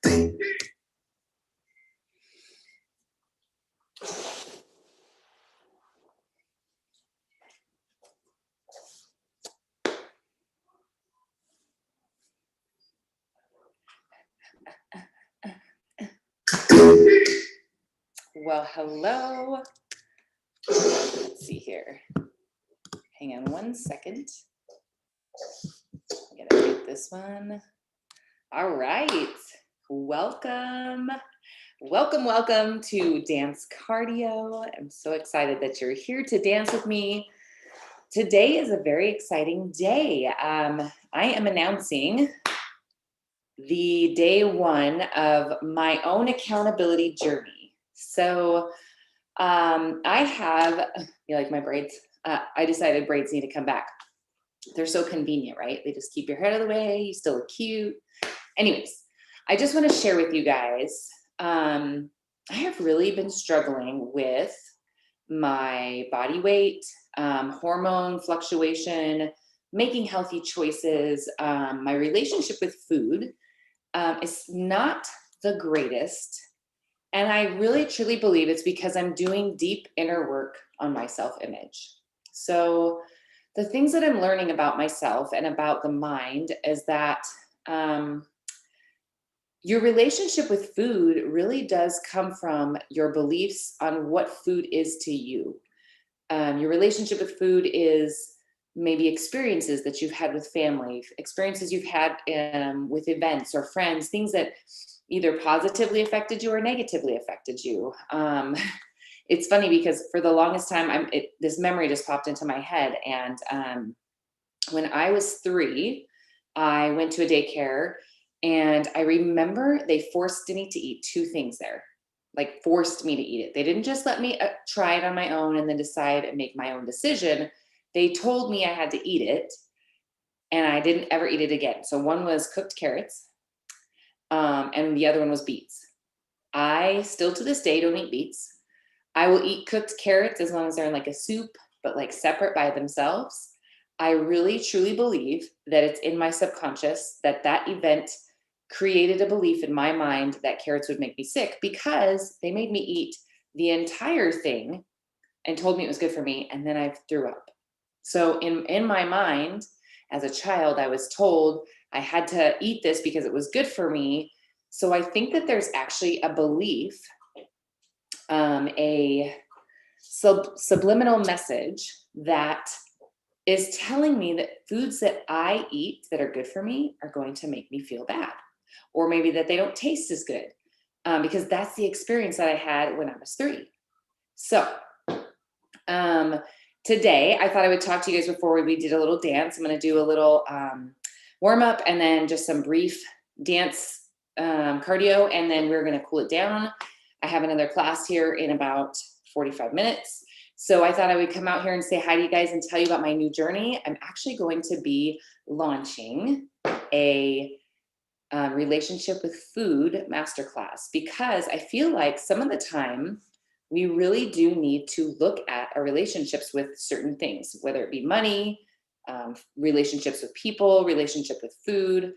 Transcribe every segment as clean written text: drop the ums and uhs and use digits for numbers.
Well, hello. Let's see here. Hang on one second. I gotta mute this one. All right. Welcome. Welcome to Dance Cardio. I'm so excited that you're here to dance with me. Today is a very exciting day. I am announcing the day one of my own accountability journey. So I have, you like my braids? I decided braids need to come back. They're so convenient, right? They just keep your hair out of the way. You still look cute. Anyways, I just want to share with you guys, I have really been struggling with my body weight, hormone fluctuation, making healthy choices. My relationship with food is not the greatest. And I really truly believe it's because I'm doing deep inner work on my self-image. So the things that I'm learning about myself and about the mind is that your relationship with food really does come from your beliefs on what food is to you. Your relationship with food is maybe experiences that you've had with family, experiences you've had with events or friends, things that either positively affected you or negatively affected you. It's funny because for the longest time, this memory just popped into my head. And when I was 3, I went to a daycare, and I remember they forced me to eat 2 things there, like forced me to eat it. They didn't just let me try it on my own and then decide and make my own decision. They told me I had to eat it, and I didn't ever eat it again. So one was cooked carrots, and the other one was beets. I still to this day don't eat beets. I will eat cooked carrots as long as they're in like a soup, but like separate by themselves. I really truly believe that it's in my subconscious that event created a belief in my mind that carrots would make me sick, because they made me eat the entire thing and told me it was good for me, and then I threw up. So in my mind, as a child, I was told I had to eat this because it was good for me. So I think that there's actually a belief, a subliminal message that is telling me that foods that I eat that are good for me are going to make me feel bad, or maybe that they don't taste as good, because that's the experience that I had when I was 3. So today I thought I would talk to you guys before we did a little dance. I'm going to do a little warm up and then just some brief dance cardio, and then we're going to cool it down. I have another class here in about 45 minutes. So I thought I would come out here and say hi to you guys and tell you about my new journey. I'm actually going to be launching a relationship with food masterclass, because I feel like some of the time we really do need to look at our relationships with certain things, whether it be money, relationships with people, relationship with food,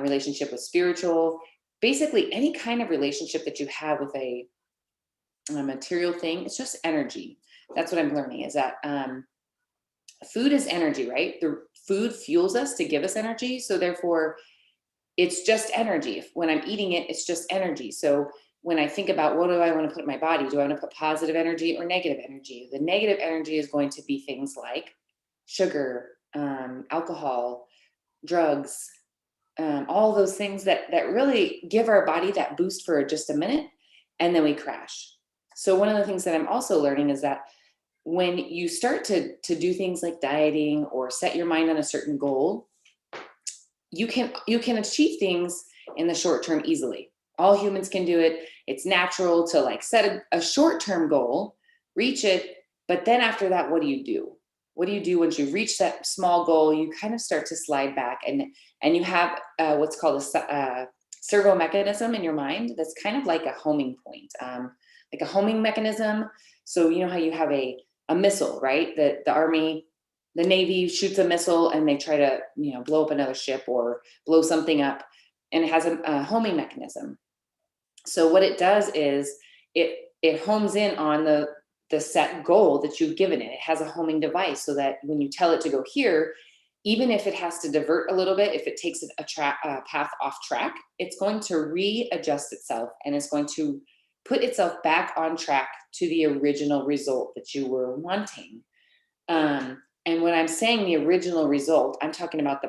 relationship with spiritual, basically any kind of relationship that you have with a material thing. It's just energy. That's what I'm learning, is that food is energy, right? The food fuels us to give us energy. So therefore it's just energy. When I'm eating it, it's just energy. So when I think about what do I want to put in my body, do I want to put positive energy or negative energy? The negative energy is going to be things like sugar, alcohol, drugs, all those things that really give our body that boost for just a minute, and then we crash. So one of the things that I'm also learning is that when you start to do things like dieting or set your mind on a certain goal, you can achieve things in the short term easily. All humans can do it. It's natural to like set a short-term goal, reach it, but then after that, what do you do? What do you do once you reach that small goal? You kind of start to slide back, and you have what's called a servo mechanism in your mind that's kind of like a homing point, like a homing mechanism. So you know how you have a missile, right? The Army, the Navy shoots a missile and they try to, blow up another ship or blow something up. and it has a homing mechanism. So what it does is it homes in on the set goal that you've given it. It has a homing device so that when you tell it to go here, even if it has to divert a little bit, if it takes a path off track, it's going to readjust itself and it's going to put itself back on track to the original result that you were wanting. And when I'm saying the original result, I'm talking about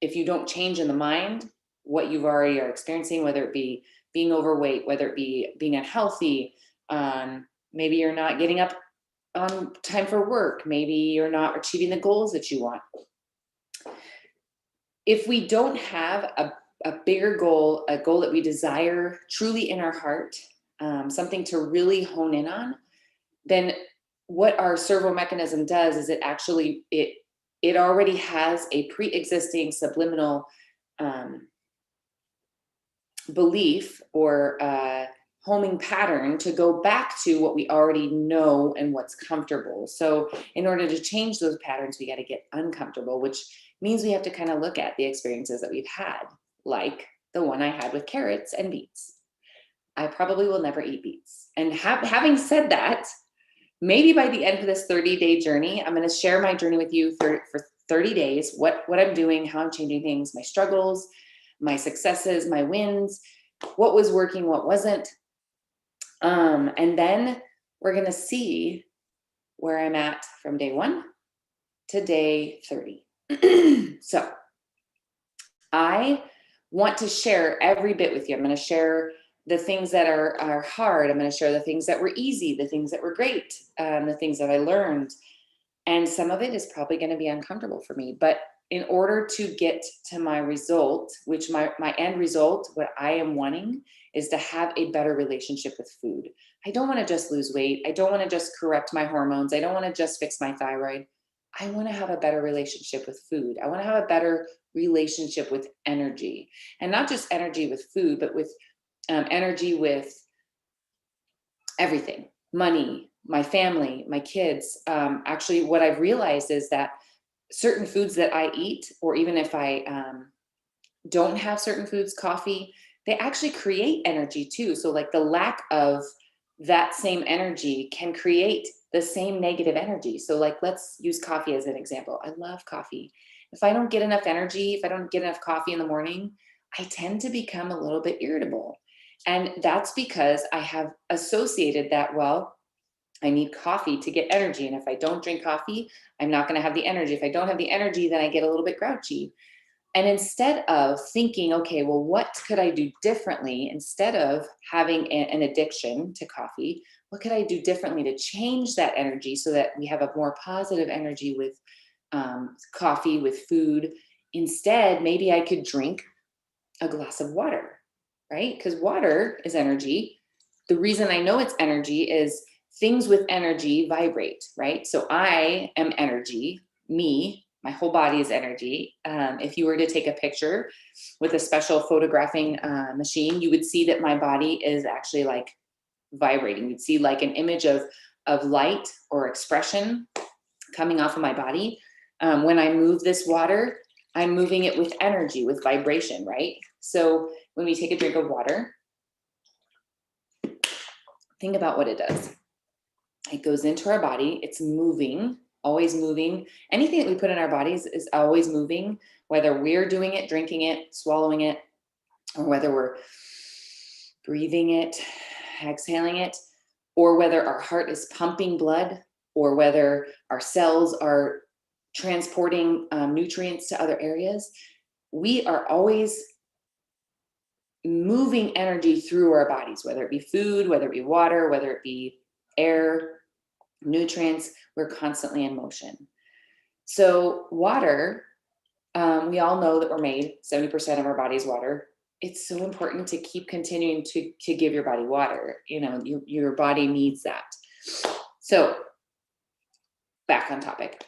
if you don't change in the mind, what you've already are experiencing, whether it be being overweight, whether it be being unhealthy, maybe you're not getting up on time for work, maybe you're not achieving the goals that you want. If we don't have a bigger goal, a goal that we desire truly in our heart, something to really hone in on, then what our servo mechanism does is it already has a pre-existing subliminal belief or homing pattern to go back to what we already know and what's comfortable. So in order to change those patterns, we got to get uncomfortable, which means we have to kind of look at the experiences that we've had, like the one I had with carrots and beets. I probably will never eat beets. And having said that, maybe by the end of this 30-day journey, I'm going to share my journey with you for 30 days, what I'm doing, how I'm changing things, my struggles, my successes, my wins, what was working, what wasn't. And then we're going to see where I'm at from day 1 to day 30. So I want to share every bit with you. I'm going to share the things that are hard. I'm going to share the things that were easy, the things that were great, the things that I learned. And some of it is probably going to be uncomfortable for me. But in order to get to my result, which my end result, what I am wanting is to have a better relationship with food. I don't want to just lose weight. I don't want to just correct my hormones. I don't want to just fix my thyroid. I want to have a better relationship with food. I want to have a better relationship with energy, and not just energy with food, but with energy with everything, money, my family, my kids. Actually, what I've realized is that certain foods that I eat, or even if I don't have certain foods, coffee, they actually create energy too. So like the lack of that same energy can create the same negative energy. So like, let's use coffee as an example. I love coffee. If I don't get enough energy, if I don't get enough coffee in the morning, I tend to become a little bit irritable. And that's because I have associated that, well, I need coffee to get energy. And if I don't drink coffee, I'm not going to have the energy. If I don't have the energy, then I get a little bit grouchy. And instead of thinking, okay, well, what could I do differently? Instead of having an addiction to coffee, what could I do differently to change that energy so that we have a more positive energy with coffee, with food? Instead, maybe I could drink a glass of water, right? Because water is energy. The reason I know it's energy is things with energy vibrate, right? So I am energy, me, my whole body is energy. If you were to take a picture with a special photographing machine, you would see that my body is actually like vibrating. You'd see like an image of light or expression coming off of my body. When I move this water, I'm moving it with energy, with vibration, right? So when we take a drink of water, think about what it does. It goes into our body, it's moving, always moving. Anything that we put in our bodies is always moving, whether we're doing it, drinking it, swallowing it, or whether we're breathing it, exhaling it, or whether our heart is pumping blood, or whether our cells are transporting nutrients to other areas. We are always moving energy through our bodies, whether it be food, whether it be water, whether it be air, nutrients. We're constantly in motion. So water, we all know that we're made 70% of our body's water. It's so important to keep continuing to give your body water. You know, your body needs that. So back on topic.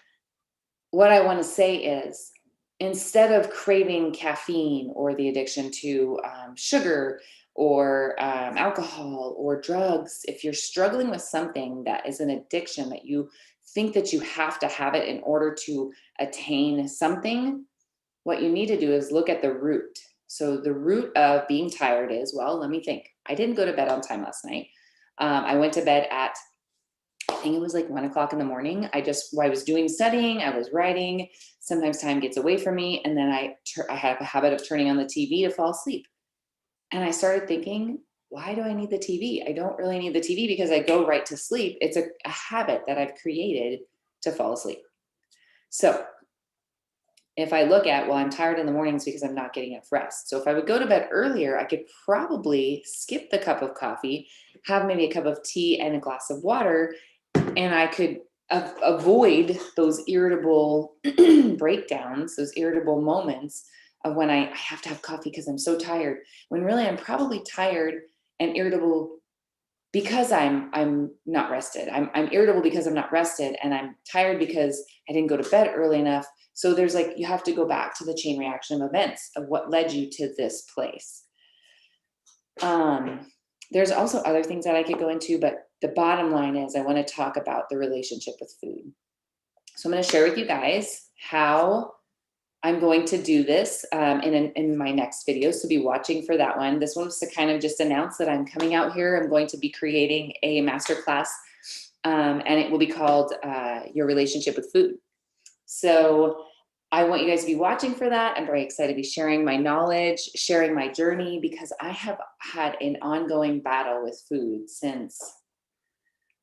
What I want to say is, instead of craving caffeine or the addiction to sugar or alcohol or drugs, if you're struggling with something that is an addiction, that you think that you have to have it in order to attain something, what you need to do is look at the root. So the root of being tired is, well, let me think. I didn't go to bed on time last night. I went to bed at, I think it was like 1 o'clock in the morning. I was doing studying, I was writing. Sometimes time gets away from me. And then I have a habit of turning on the TV to fall asleep. And I started thinking, why do I need the TV? I don't really need the TV because I go right to sleep. It's a habit that I've created to fall asleep. So if I look at, well, I'm tired in the mornings because I'm not getting enough rest. So if I would go to bed earlier, I could probably skip the cup of coffee, have maybe a cup of tea and a glass of water, and I could avoid those irritable breakdowns, those irritable moments of when I have to have coffee because I'm so tired, when really I'm probably tired and irritable because I'm not rested. I'm irritable because I'm not rested, and I'm tired because I didn't go to bed early enough. So there's like, you have to go back to the chain reaction of events of what led you to this place. There's also other things that I could go into, but the bottom line is I want to talk about the relationship with food. So I'm going to share with you guys how I'm going to do this in my next video. So be watching for that one. This one was to kind of just announce that I'm coming out here. I'm going to be creating a masterclass, and it will be called Your Relationship with Food. So I want you guys to be watching for that. I'm very excited to be sharing my knowledge, sharing my journey, because I have had an ongoing battle with food since,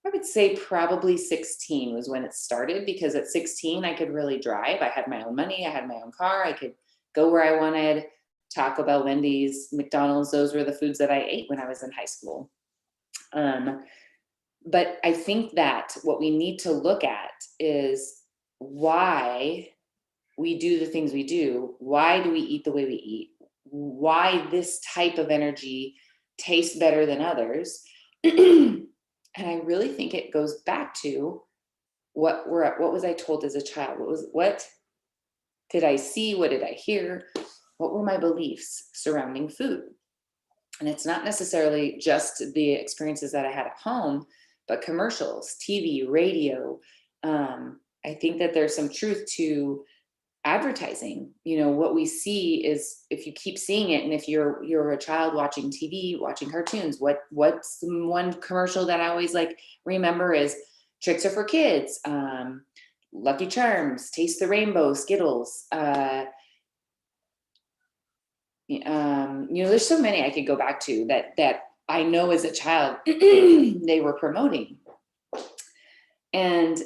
I would say probably 16 was when it started, because at 16 I could really drive. I had my own money, I had my own car, I could go where I wanted. Taco Bell, Wendy's, McDonald's, those were the foods that I ate when I was in high school. But I think that what we need to look at is why we do the things we do. Why do we eat the way we eat? Why this type of energy tastes better than others? And I really think it goes back to what was I told as a child? What did I see? What did I hear? What were my beliefs surrounding food? And it's not necessarily just the experiences that I had at home, but commercials, TV, radio. I think that there's some truth to advertising. What we see is, if you keep seeing it, and if you're a child watching TV, watching cartoons, what's the one commercial that I always remember is tricks are for kids, Lucky Charms, Taste the Rainbow, Skittles. There's so many I could go back to that I know as a child they were promoting. And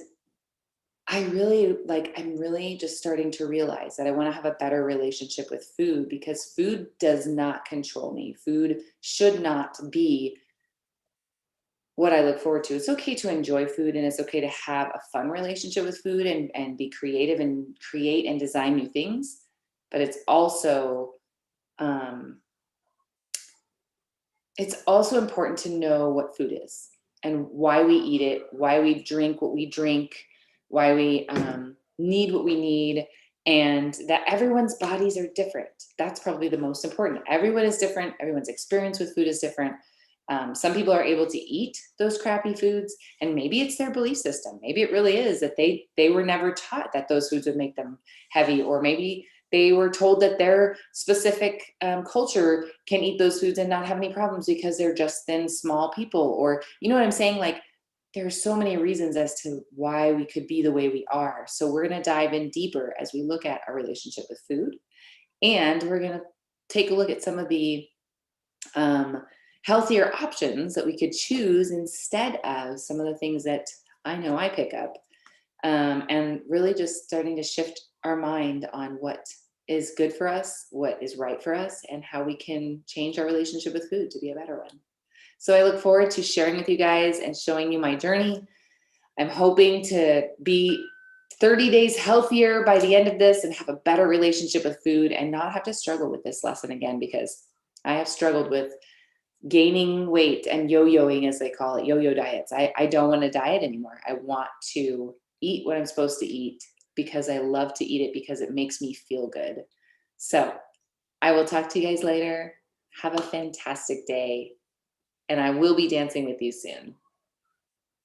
I'm really just starting to realize that I want to have a better relationship with food, because food does not control me. Food should not be what I look forward to. It's okay to enjoy food, and it's okay to have a fun relationship with food and be creative and create and design new things. But it's also important to know what food is and why we eat it, why we drink what we drink, why we need what we need, and that everyone's bodies are different. That's probably the most important. Everyone is different. Everyone's experience with food is different. Some people are able to eat those crappy foods, and maybe it's their belief system. Maybe it really is that they were never taught that those foods would make them heavy, or maybe they were told that their specific culture can eat those foods and not have any problems because they're just thin, small people. Or, you know what I'm saying? There are so many reasons as to why we could be the way we are. So we're going to dive in deeper as we look at our relationship with food. And we're going to take a look at some of the healthier options that we could choose instead of some of the things that I know I pick up. And really just starting to shift our mind on what is good for us, what is right for us, and how we can change our relationship with food to be a better one. So I look forward to sharing with you guys and showing you my journey. I'm hoping to be 30 days healthier by the end of this and have a better relationship with food and not have to struggle with this lesson again, because I have struggled with gaining weight and yo-yoing, as they call it, yo-yo diets. I don't want to diet anymore. I want to eat what I'm supposed to eat because I love to eat it, because it makes me feel good. So I will talk to you guys later. Have a fantastic day. And I will be dancing with you soon.